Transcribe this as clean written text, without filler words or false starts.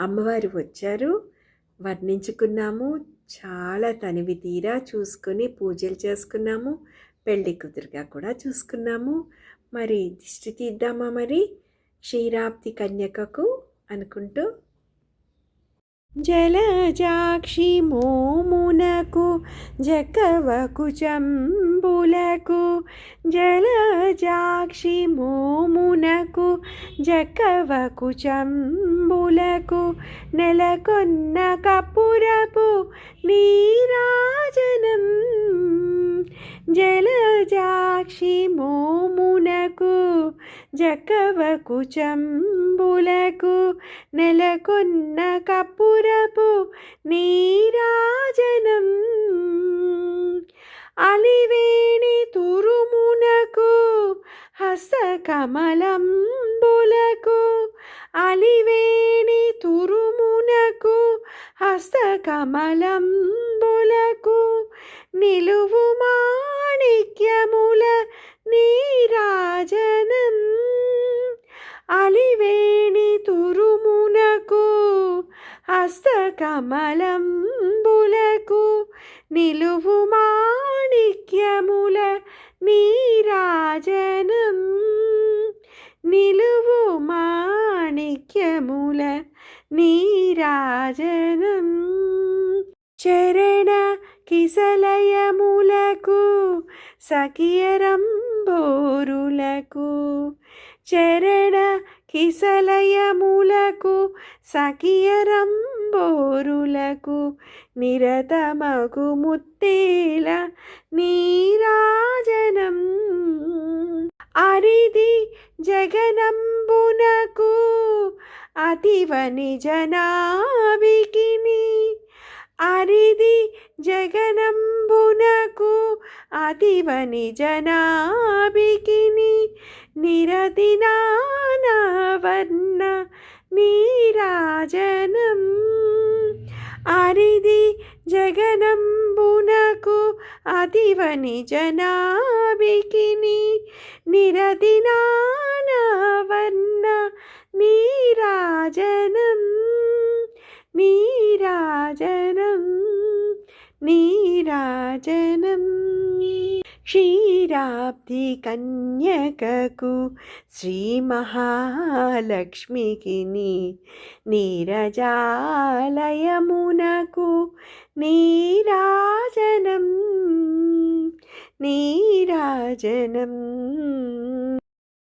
అమ్మవారు వచ్చారు, వర్ణించుకున్నాము. చాలా తనివి తీరా చూసుకొని పూజలు చేసుకున్నాము. పెళ్లి కూతురుగా కూడా చూసుకున్నాము. మరి దిష్టి తీద్దామా మరి క్షీరాబ్ది కన్యకకు అనుకుంటూ. జలజాక్షి మోమునకు జకవకు చంబులకు, జలజాక్షి మోమునకు జకవకు చంబులకు, నెలకొన్న కపురపు నీరాజనం. జలజాక్షి మోమునకు జకవకు చంబులకు, నెలకొన్న కపురపు నీరాజనం. అలివేణి తురుమునకు హస్తకమలంబులకు, అలివేణి తురుమునకు హస్తకమలంబులకు, నిలువు మాణిక్యముల నీరాజనం. అలివేణి తురుమునకు హస్తకమలంబులకు, నిలువు మాణిక్యముల నీరాజనం. నిలువు మాణిక్యముల నీరాజనం. చరణ కిసలయములకు సఖియరంబోరులకు, చరణ కిసలయములకు సఖియరంబోరులకు, నిరతమగు ముత్తేల నీరాజనం. అరిది జగనంబునకు అతివ నిజనాభికిని, అరిది జగనంబునకు అతివ నిజనాభికిని, నిరతినానవర్ణ నీరాజనం. అరిది జగనంబునకు అతివ నిజనాభికిని, నిరతినానవర్ణ నీరాజనం. నీరాజనం నీరాజనం. క్షీరాబ్ది కన్యకకు శ్రీ మహాలక్ష్మికిని, నీరజాలయమునకు నీరాజనం. నీరాజనం.